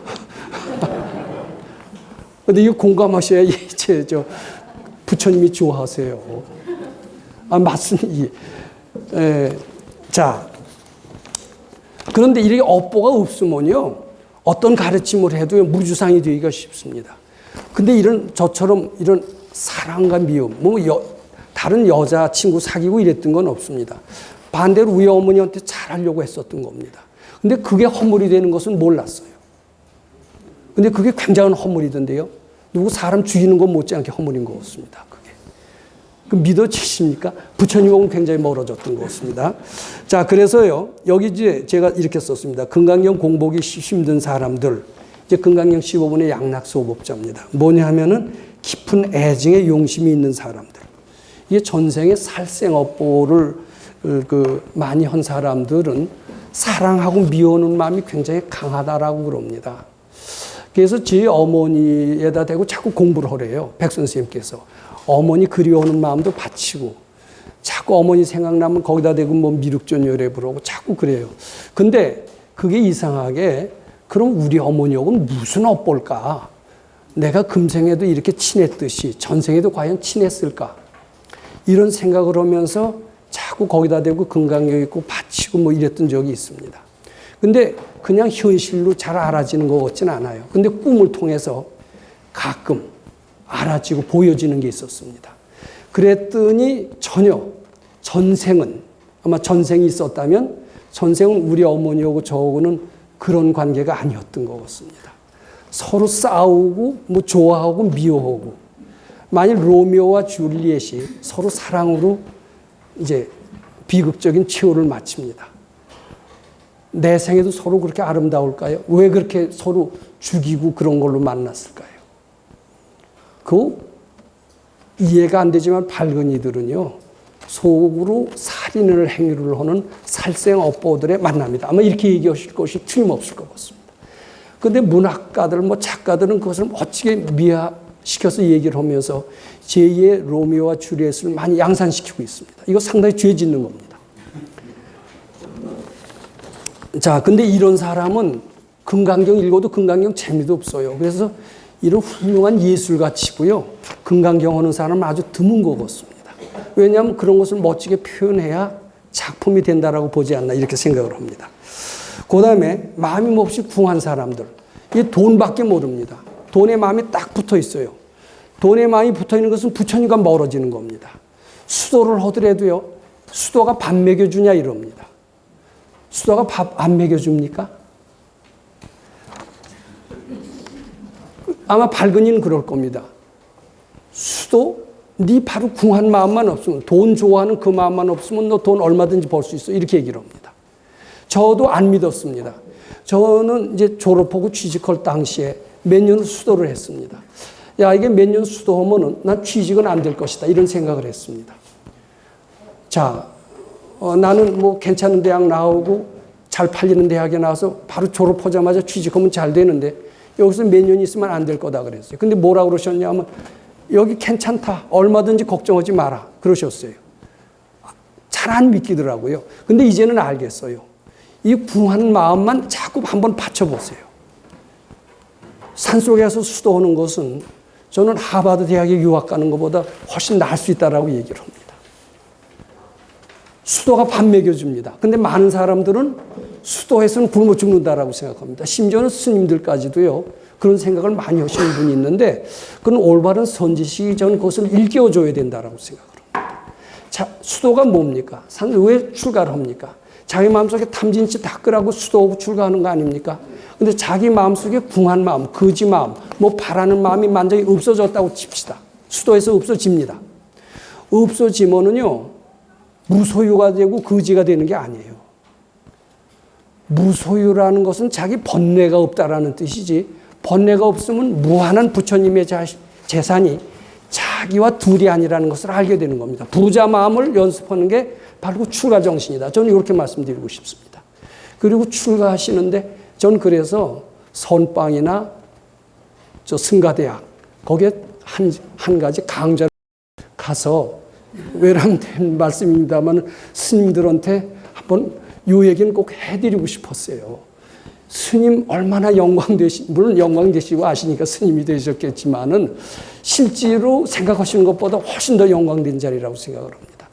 근데 이거 공감하셔야 저 부처님이 좋아하세요. 맞습니다. 자, 그런데 이렇게 업보가 없으면요, 어떤 가르침을 해도 무주상이 되기가 쉽습니다. 근데 저처럼 이런 사랑과 미움, 다른 여자 친구 사귀고 이랬던 건 없습니다. 반대로 우리 어머니한테 잘하려고 했었던 겁니다. 근데 그게 허물이 되는 것은 몰랐어요. 근데 그게 굉장한 허물이던데요. 누구 사람 죽이는 것 못지않게 허물인 것 같습니다. 그게. 그 믿어지십니까? 부처님하고는 굉장히 멀어졌던 것 같습니다. 자, 그래서요, 여기 이제 제가 이렇게 썼습니다. 금강경 공복이 힘든 사람들. 이제 금강경 15분의 양락소법자입니다. 뭐냐 하면은 깊은 애증의 용심이 있는 사람들. 이게 전생에 살생업보를 많이 한 사람들은 사랑하고 미워하는 마음이 굉장히 강하다라고 그럽니다. 그래서 제 어머니에다 대고 자꾸 공부를 하래요. 백 선생님께서. 어머니 그리워하는 마음도 바치고 자꾸 어머니 생각나면 거기다 대고 미륵전 요래 부르고 자꾸 그래요. 근데 그게 이상하게 그럼 우리 어머니하고는 무슨 업볼까? 내가 금생에도 이렇게 친했듯이 전생에도 과연 친했을까? 이런 생각을 하면서 자꾸 거기다 대고 금강경 있고 바치고 이랬던 적이 있습니다. 근데 그냥 현실로 잘 알아지는 것 같진 않아요. 근데 꿈을 통해서 가끔 알아지고 보여지는 게 있었습니다. 그랬더니 전혀 전생은 아마 전생이 있었다면 전생은 우리 어머니하고 저하고는 그런 관계가 아니었던 것 같습니다. 서로 싸우고 좋아하고 미워하고 만일 로미오와 줄리엣이 서로 사랑으로 이제 비극적인 최후를 마칩니다. 내 생에도 서로 그렇게 아름다울까요? 왜 그렇게 서로 죽이고 그런 걸로 만났을까요? 그 이해가 안 되지만 밝은 이들은요, 속으로 살인을 행위를 하는 살생업보들의 만남이다. 아마 이렇게 얘기하실 것이 틀림없을 것 같습니다. 그런데 문학가들, 작가들은 그것을 멋지게 미화시켜서 얘기를 하면서 제2의 로미오와 줄리엣을 많이 양산시키고 있습니다. 이거 상당히 죄 짓는 겁니다. 자, 근데 이런 사람은 금강경 읽어도 금강경 재미도 없어요. 그래서 이런 훌륭한 예술가치고요. 금강경 하는 사람은 아주 드문 것 같습니다. 왜냐하면 그런 것을 멋지게 표현해야 작품이 된다라고 보지 않나 이렇게 생각을 합니다. 그 다음에 마음이 몹시 궁한 사람들. 이 돈밖에 모릅니다. 돈에 마음이 딱 붙어 있어요. 돈에 마음이 붙어 있는 것은 부처님과 멀어지는 겁니다. 수도를 하더라도요. 수도가 밥 먹여주냐 이럽니다. 수도가 밥 안 먹여줍니까? 아마 밝은이는 그럴 겁니다. 수도? 네 바로 궁한 마음만 없으면, 돈 좋아하는 그 마음만 없으면 너 돈 얼마든지 벌 수 있어. 이렇게 얘기를 합니다. 저도 안 믿었습니다. 저는 이제 졸업하고 취직할 당시에 몇 년을 수도를 했습니다. 야, 이게 몇 년 수도하면은 난 취직은 안 될 것이다. 이런 생각을 했습니다. 자, 나는 괜찮은 대학 나오고 잘 팔리는 대학에 나와서 바로 졸업하자마자 취직하면 잘 되는데 여기서 몇 년 있으면 안 될 거다 그랬어요. 근데 뭐라고 그러셨냐면 여기 괜찮다. 얼마든지 걱정하지 마라. 그러셨어요. 잘 안 믿기더라고요. 근데 이제는 알겠어요. 이 궁한 마음만 자꾸 한번 받쳐보세요. 산속에서 수도하는 것은 저는 하버드 대학에 유학 가는 것보다 훨씬 나을 수 있다라고 얘기를 합니다. 수도가 밥 먹여줍니다. 근데 많은 사람들은 수도에서는 굶어 죽는다라고 생각합니다. 심지어는 스님들까지도요, 그런 생각을 많이 하시는 분이 있는데, 그건 올바른 선지식이 저는 그것을 일깨워줘야 된다라고 생각을 합니다. 자, 수도가 뭡니까? 산을 왜 출가를 합니까? 자기 마음속에 탐진치 닦으라고 수도하고 출가하는 거 아닙니까? 근데 자기 마음속에 궁한 마음, 거지 마음, 뭐 바라는 마음이 만약에 없어졌다고 칩시다. 수도에서 없어집니다. 없어지면은요, 무소유가 되고 거지가 되는 게 아니에요. 무소유라는 것은 자기 번뇌가 없다라는 뜻이지, 번뇌가 없으면 무한한 부처님의 재산이 자기와 둘이 아니라는 것을 알게 되는 겁니다. 부자 마음을 연습하는 게 바로 그 출가 정신이다. 저는 이렇게 말씀드리고 싶습니다. 그리고 출가하시는데 전 그래서 선방이나 저 승가대학 거기에 한 가지 강좌를 가서 외람된 말씀입니다만 스님들한테 한번 요 얘기는 꼭 해드리고 싶었어요. 스님 얼마나 물론 영광 되시고 아시니까 스님이 되셨겠지만은 실제로 생각하시는 것보다 훨씬 더 영광된 자리라고 생각을 합니다.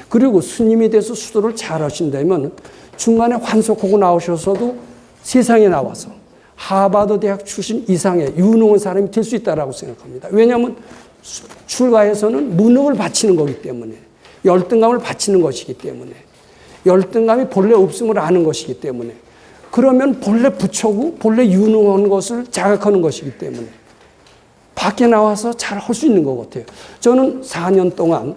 그리고 스님이 돼서 수도를 잘 하신다면 중간에 환속하고 나오셔서도 세상에 나와서 하버드 대학 출신 이상의 유능한 사람이 될 수 있다고 생각합니다. 왜냐하면 출가에서는 무능을 바치는 거기 때문에, 열등감을 바치는 것이기 때문에, 열등감이 본래 없음을 아는 것이기 때문에, 그러면 본래 부처고 본래 유능한 것을 자각하는 것이기 때문에 밖에 나와서 잘 할 수 있는 것 같아요. 저는 4년 동안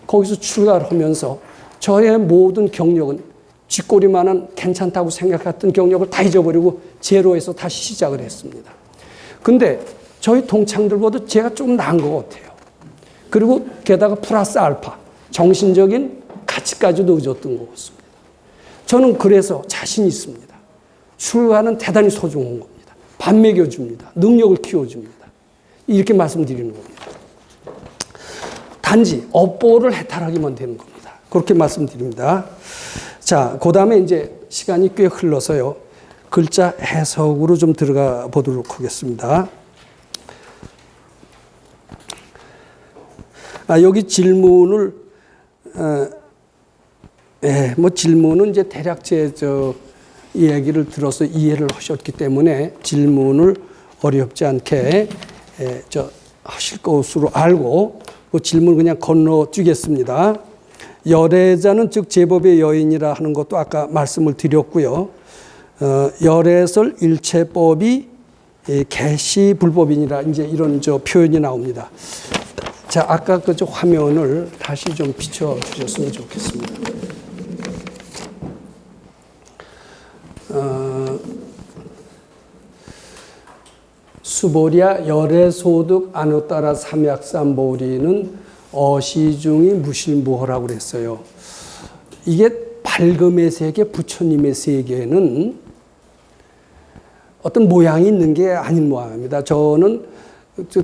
거기서 출가를 하면서 저의 모든 경력은 쥐꼬리만한 괜찮다고 생각했던 경력을 다 잊어버리고 제로에서 다시 시작을 했습니다. 근데 저희 동창들보다 제가 좀 나은 것 같아요. 그리고 게다가 플러스 알파, 정신적인 가치까지도 얻었던 것 같습니다. 저는 그래서 자신 있습니다. 출가는 대단히 소중한 겁니다. 밥 먹여줍니다. 능력을 키워줍니다. 이렇게 말씀드리는 겁니다. 단지 업보를 해탈하기만 되는 겁니다. 그렇게 말씀드립니다. 자, 그 다음에 이제 시간이 꽤 흘러서요. 글자 해석으로 좀 들어가 보도록 하겠습니다. 여기 질문을, 뭐 질문은 이제 대략 이 얘기를 들어서 이해를 하셨기 때문에 질문을 어렵지 않게 하실 것으로 알고 그 질문을 그냥 건너뛰겠습니다. 열애자는 즉 제법의 여인이라 하는 것도 아까 말씀을 드렸고요. 열애설 일체법이 개시 불법이니라 이제 이런 표현이 나옵니다. 자, 아까 그 화면을 다시 좀 비춰 주셨으면 좋겠습니다. 수보리야 열애소득 안우따라 삼약삼보리는 어시중이 무실무허라고 그랬어요. 이게 밝음의 세계, 부처님의 세계는 어떤 모양이 있는 게 아닌 모양입니다. 저는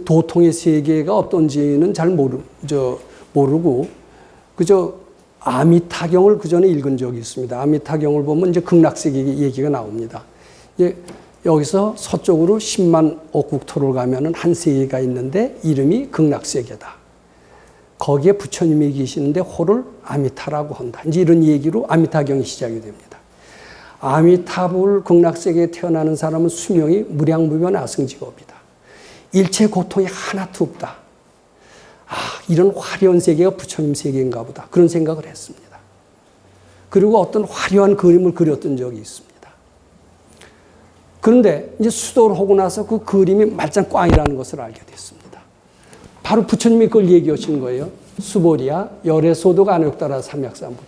도통의 세계가 어떤지는 잘 모르고 그저 아미타경을 그 전에 읽은 적이 있습니다. 아미타경을 보면 이제 극락세계 얘기가 나옵니다. 여기서 서쪽으로 10만 억국토를 가면은 한 세계가 있는데 이름이 극락세계다. 거기에 부처님이 계시는데 호를 아미타라고 한다. 이제 이런 얘기로 아미타경이 시작이 됩니다. 아미타불 극락세계에 태어나는 사람은 수명이 무량무변 아승직업이다. 일체 고통이 하나도 없다. 이런 화려한 세계가 부처님 세계인가 보다. 그런 생각을 했습니다. 그리고 어떤 화려한 그림을 그렸던 적이 있습니다. 그런데 이제 수도를 하고 나서 그 그림이 말짱 꽝이라는 것을 알게 됐습니다. 바로 부처님이 그걸 얘기하신 거예요. 수보리야 열애소득 안옥따라 삼약삼불.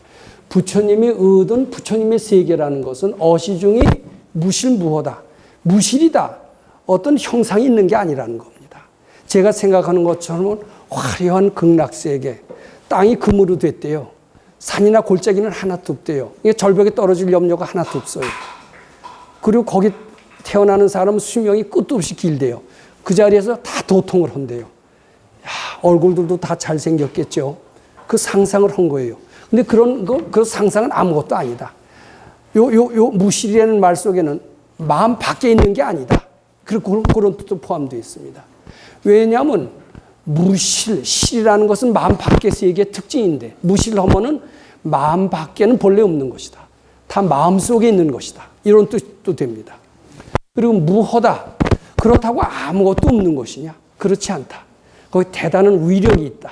부처님이 얻은 부처님의 세계라는 것은 어시중이 무실무허다. 무실이다. 어떤 형상이 있는 게 아니라는 겁니다. 제가 생각하는 것처럼 화려한 극락세계. 땅이 금으로 됐대요. 산이나 골짜기는 하나도 없대요. 절벽에 떨어질 염려가 하나도 없어요. 그리고 거기 태어나는 사람은 수명이 끝도 없이 길대요. 그 자리에서 다 도통을 한대요. 얼굴들도 다 잘생겼겠죠. 그 상상을 한 거예요. 근데 그 상상은 아무것도 아니다. 요 무실이라는 말 속에는 마음 밖에 있는 게 아니다. 그리고 그런 뜻도 포함되어 있습니다. 왜냐하면 실이라는 것은 마음 밖의 세계의 특징인데 무실하면은 마음 밖에는 본래 없는 것이다. 다 마음 속에 있는 것이다. 이런 뜻도 됩니다. 그리고 무허다. 그렇다고 아무것도 없는 것이냐? 그렇지 않다. 거기 대단한 위력이 있다.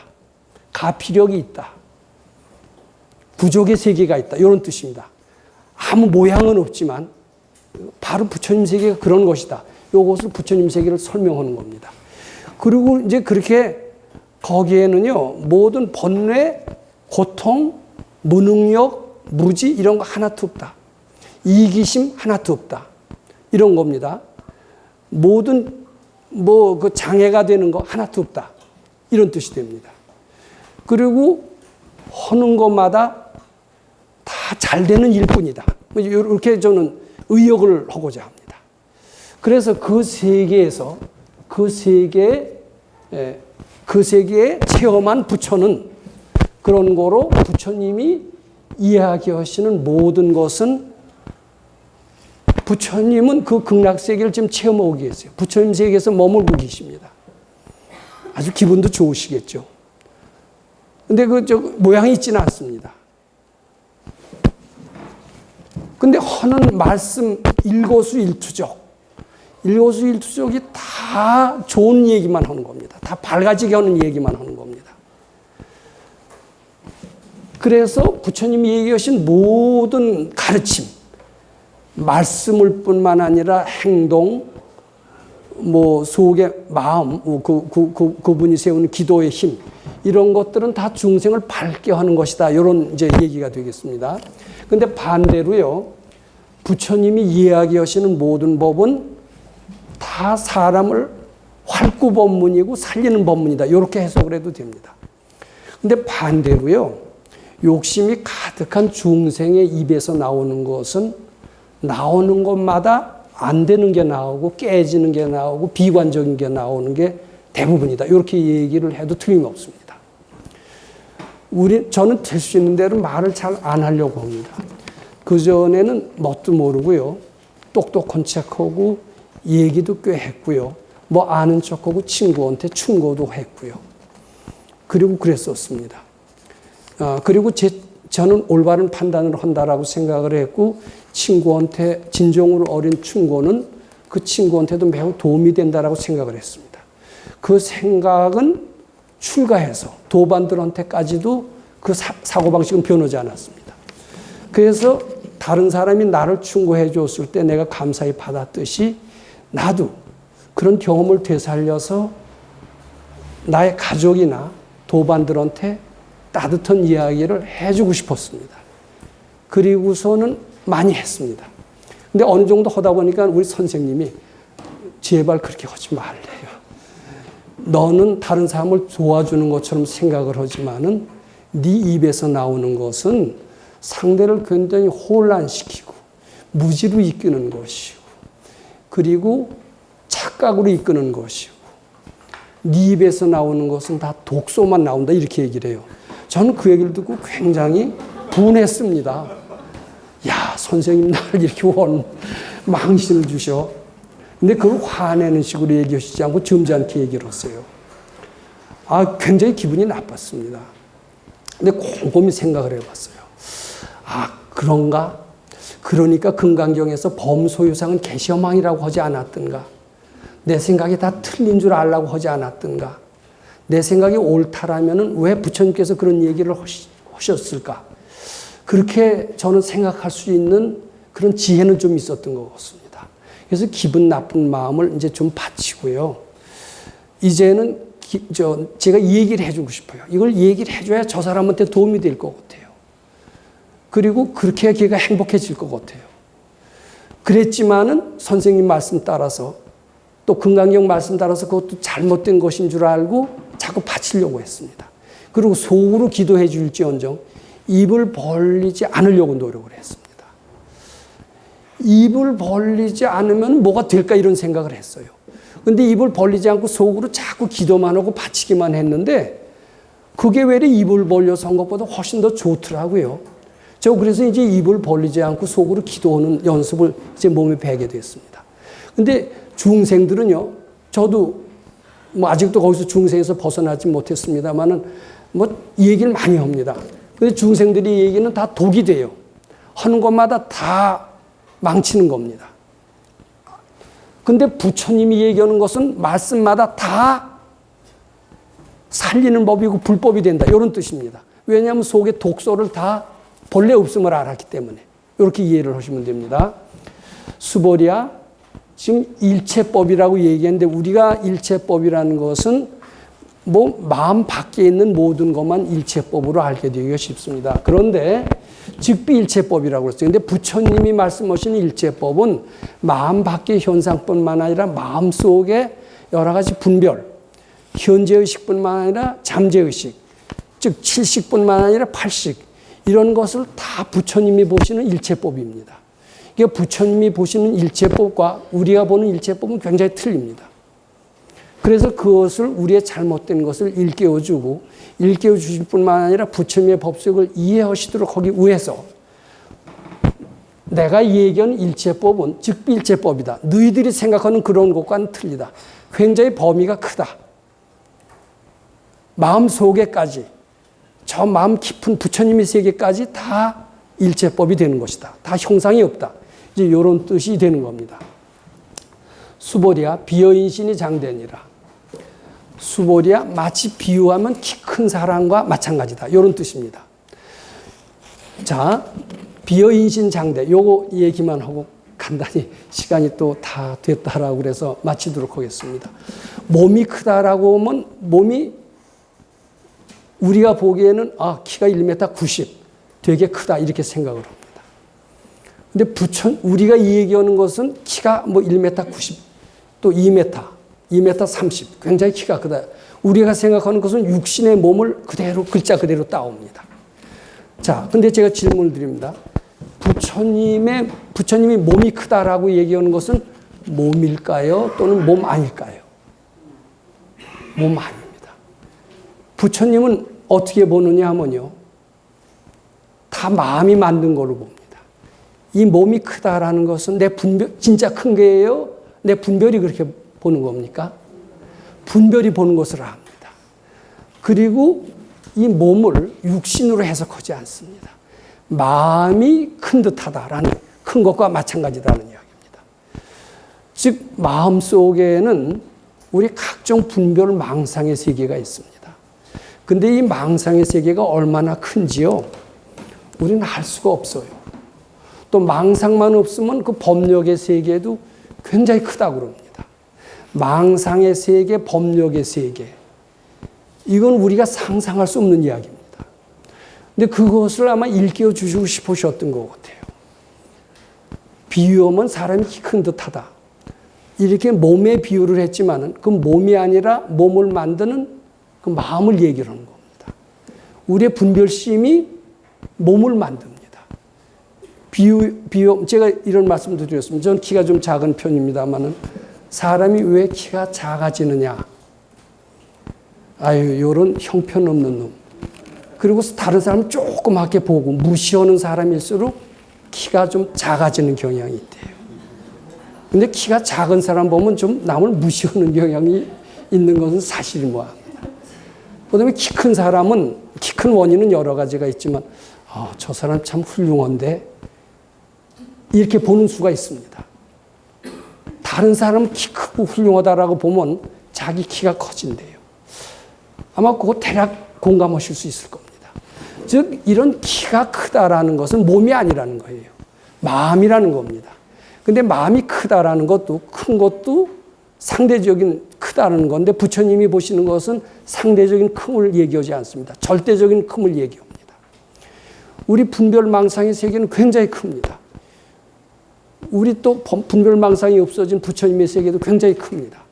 가피력이 있다. 부족의 세계가 있다. 이런 뜻입니다. 아무 모양은 없지만 바로 부처님 세계가 그런 것이다. 요것을 부처님 세계를 설명하는 겁니다. 그리고 이제 그렇게 거기에는요, 모든 번뇌, 고통, 무능력, 무지 이런 거 하나도 없다. 이기심 하나도 없다. 이런 겁니다. 모든 그 장애가 되는 거 하나도 없다. 이런 뜻이 됩니다. 그리고 하는 것마다 다 잘 되는 일뿐이다. 이렇게 저는 의역을 하고자 합니다. 그래서 그 세계에서 그 세계에 체험한 부처는 그런 거로 부처님이 이야기하시는 모든 것은 부처님은 그 극락세계를 지금 체험하고 계세요. 부처님 세계에서 머물고 계십니다. 아주 기분도 좋으시겠죠. 근데 모양이 있지는 않습니다. 근데 하는 말씀 일거수일투족. 일거수일투족이 다 좋은 얘기만 하는 겁니다. 다 밝아지게 하는 얘기만 하는 겁니다. 그래서 부처님이 얘기하신 모든 가르침, 말씀을 뿐만 아니라 행동, 속의 마음, 그분이 세우는 기도의 힘, 이런 것들은 다 중생을 밝게 하는 것이다. 이런 이제 얘기가 되겠습니다. 근데 반대로요, 부처님이 이야기하시는 모든 법은 다 사람을 활구 법문이고 살리는 법문이다. 이렇게 해석을 해도 됩니다. 근데 반대로요, 욕심이 가득한 중생의 입에서 나오는 것은 나오는 것마다 안 되는 게 나오고 깨지는 게 나오고 비관적인 게 나오는 게 대부분이다. 이렇게 얘기를 해도 틀림없습니다. 저는 될 수 있는 대로 말을 잘 안 하려고 합니다. 그전에는 뭣도 모르고요. 똑똑한 척하고 얘기도 꽤 했고요. 아는 척하고 친구한테 충고도 했고요. 그리고 그랬었습니다. 그리고 저는 올바른 판단을 한다라고 생각을 했고, 친구한테 진정으로 어린 충고는 그 친구한테도 매우 도움이 된다라고 생각을 했습니다. 그 생각은 출가해서 도반들한테까지도 그 사고방식은 변하지 않았습니다. 그래서 다른 사람이 나를 충고해 줬을 때 내가 감사히 받았듯이 나도 그런 경험을 되살려서 나의 가족이나 도반들한테 따뜻한 이야기를 해주고 싶었습니다. 그리고서는 많이 했습니다. 근데 어느 정도 하다 보니까 우리 선생님이 제발 그렇게 하지 말래요. 너는 다른 사람을 도와주는 것처럼 생각을 하지만은 네 입에서 나오는 것은 상대를 굉장히 혼란시키고 무지로 이끄는 것이고 그리고 착각으로 이끄는 것이고 네 입에서 나오는 것은 다 독소만 나온다 이렇게 얘기를 해요. 저는 그 얘기를 듣고 굉장히 분했습니다. 야, 선생님 나를 이렇게 망신을 주셔. 근데 그걸 화내는 식으로 얘기하시지 않고 점잖게 얘기를 했어요. 굉장히 기분이 나빴습니다. 근데 곰곰이 생각을 해봤어요. 그런가? 그러니까 금강경에서 범소유상은 개시어망이라고 하지 않았던가? 내 생각이 다 틀린 줄 알라고 하지 않았던가? 내 생각이 옳다라면 왜 부처님께서 그런 얘기를 하셨을까? 그렇게 저는 생각할 수 있는 그런 지혜는 좀 있었던 것 같습니다. 그래서 기분 나쁜 마음을 이제 좀 바치고요. 이제는 제가 이 얘기를 해주고 싶어요. 이걸 얘기를 해줘야 저 사람한테 도움이 될 것 같아요. 그리고 그렇게 해야 걔가 행복해질 것 같아요. 그랬지만은 선생님 말씀 따라서 또 금강경 말씀 따라서 그것도 잘못된 것인 줄 알고 자꾸 바치려고 했습니다. 그리고 속으로 기도해 줄지언정 입을 벌리지 않으려고 노력을 했습니다. 입을 벌리지 않으면 뭐가 될까 이런 생각을 했어요. 근데 입을 벌리지 않고 속으로 자꾸 기도만 하고 바치기만 했는데 그게 왜 입을 벌려서 한 것보다 훨씬 더 좋더라고요. 저 그래서 이제 입을 벌리지 않고 속으로 기도하는 연습을 이제 몸에 배게 됐습니다. 근데 중생들은요, 저도 아직도 거기서 중생에서 벗어나지 못했습니다만은 얘기를 많이 합니다. 근데 중생들이 얘기는 다 독이 돼요. 하는 것마다 다 망치는 겁니다. 근데 부처님이 얘기하는 것은 말씀마다 다 살리는 법이고 불법이 된다. 이런 뜻입니다. 왜냐하면 속에 독소를 다 본래 없음을 알았기 때문에. 이렇게 이해를 하시면 됩니다. 수보리야, 지금 일체법이라고 얘기했는데 우리가 일체법이라는 것은 뭐 마음 밖에 있는 모든 것만 일체법으로 알게 되기가 쉽습니다. 그런데 즉비일체법이라고 했어요. 근데 부처님이 말씀하신 일체법은 마음 밖의 현상뿐만 아니라 마음 속에 여러 가지 분별, 현재의식뿐만 아니라 잠재의식, 즉 칠식뿐만 아니라 팔식, 이런 것을 다 부처님이 보시는 일체법입니다. 이게 부처님이 보시는 일체법과 우리가 보는 일체법은 굉장히 틀립니다. 그래서 그것을 우리의 잘못된 것을 일깨워주고 일깨워 주실 뿐만 아니라 부처님의 법칙을 이해하시도록 거기 위해서 내가 얘기한 일체법은 즉비일체법이다. 너희들이 생각하는 그런 것과는 틀리다. 굉장히 범위가 크다. 마음 속에까지 저 마음 깊은 부처님의 세계까지 다 일체법이 되는 것이다. 다 형상이 없다. 이제 이런 뜻이 되는 겁니다. 수보리야 비여인신이 장대니라. 수보리야 마치 비유하면 키 큰 사람과 마찬가지다. 이런 뜻입니다. 자, 비여인신 장대 요거 얘기만 하고 간단히 시간이 또 다 됐다라고 그래서 마치도록 하겠습니다. 몸이 크다라고 하면 몸이 우리가 보기에는 키가 1m 90 되게 크다 이렇게 생각을 합니다. 근데 우리가 얘기하는 것은 키가 뭐 1m 90 또 2m 30 굉장히 키가 크다. 우리가 생각하는 것은 육신의 몸을 그대로 글자 그대로 따옵니다. 자, 근데 제가 질문을 드립니다. 부처님이 몸이 크다라고 얘기하는 것은 몸일까요? 또는 몸 아닐까요? 몸 아닙니다. 부처님은 어떻게 보느냐 하면요. 다 마음이 만든 걸로 봅니다. 이 몸이 크다라는 것은 내 분별, 진짜 큰 거예요? 내 분별이 그렇게 보는 겁니까? 분별이 보는 것을 압니다. 그리고 이 몸을 육신으로 해석하지 않습니다. 마음이 큰 듯하다라는, 큰 것과 마찬가지다는 이야기입니다. 즉 마음 속에는 우리 각종 분별 망상의 세계가 있습니다. 근데 이 망상의 세계가 얼마나 큰지요? 우리는 알 수가 없어요. 또 망상만 없으면 그 법력의 세계도 굉장히 크다고 그럽니다. 망상의 세계, 법력의 세계. 이건 우리가 상상할 수 없는 이야기입니다. 근데 그것을 아마 일깨워 주시고 싶으셨던 것 같아요. 비유하면 사람이 키 큰 듯하다. 이렇게 몸의 비유를 했지만은 그 몸이 아니라 몸을 만드는 그 마음을 얘기를 하는 겁니다. 우리의 분별심이 몸을 만듭니다. 제가 이런 말씀도 드렸습니다. 저는 키가 좀 작은 편입니다만은 사람이 왜 키가 작아지느냐. 요런 형편없는 놈. 그리고 다른 사람을 조그맣게 보고 무시하는 사람일수록 키가 좀 작아지는 경향이 있대요. 근데 키가 작은 사람 보면 좀 남을 무시하는 경향이 있는 것은 사실이 뭐합니다. 그다음에 키 큰 사람은, 키 큰 원인은 여러 가지가 있지만, 저 사람 참 훌륭한데, 이렇게 보는 수가 있습니다. 다른 사람 키 크고 훌륭하다라고 보면 자기 키가 커진대요. 아마 그거 대략 공감하실 수 있을 겁니다. 즉 이런 키가 크다라는 것은 몸이 아니라는 거예요. 마음이라는 겁니다. 근데 마음이 크다라는 것도 큰 것도 상대적인 크다는 건데 부처님이 보시는 것은 상대적인 큼을 얘기하지 않습니다. 절대적인 큼을 얘기합니다. 우리 분별망상의 세계는 굉장히 큽니다. 우리 또 분별망상이 없어진 부처님의 세계도 굉장히 큽니다.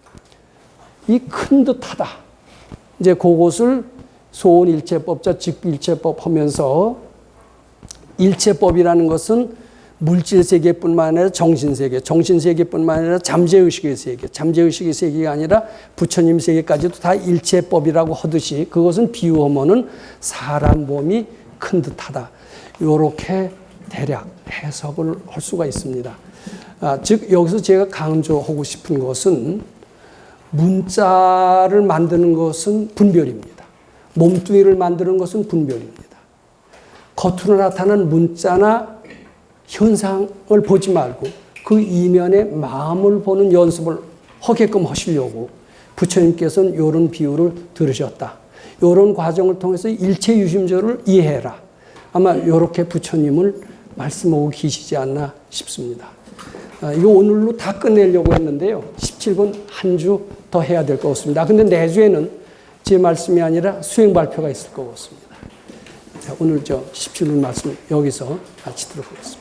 이 큰 듯하다. 이제 그것을 소원일체법자 즉일체법 하면서 일체법이라는 것은 물질세계뿐만 아니라 정신세계, 정신세계뿐만 아니라 잠재의식의 세계, 잠재의식의 세계가 아니라 부처님 세계까지도 다 일체법이라고 하듯이 그것은 비유하면은 사람 몸이 큰 듯하다. 이렇게 대략 해석을 할 수가 있습니다. 즉 여기서 제가 강조하고 싶은 것은 문자를 만드는 것은 분별입니다. 몸뚱이를 만드는 것은 분별입니다. 겉으로 나타나는 문자나 현상을 보지 말고 그 이면의 마음을 보는 연습을 하게끔 하시려고 부처님께서는 이런 비유를 들으셨다. 이런 과정을 통해서 일체유심조를 이해해라. 아마 이렇게 부처님을 말씀하고 계시지 않나 싶습니다. 이거 오늘로 다 끝내려고 했는데요. 17분 한 주 더 해야 될 것 같습니다. 근데 내주에는 제 말씀이 아니라 수행 발표가 있을 것 같습니다. 자, 오늘 17분 말씀 여기서 마치도록 하겠습니다.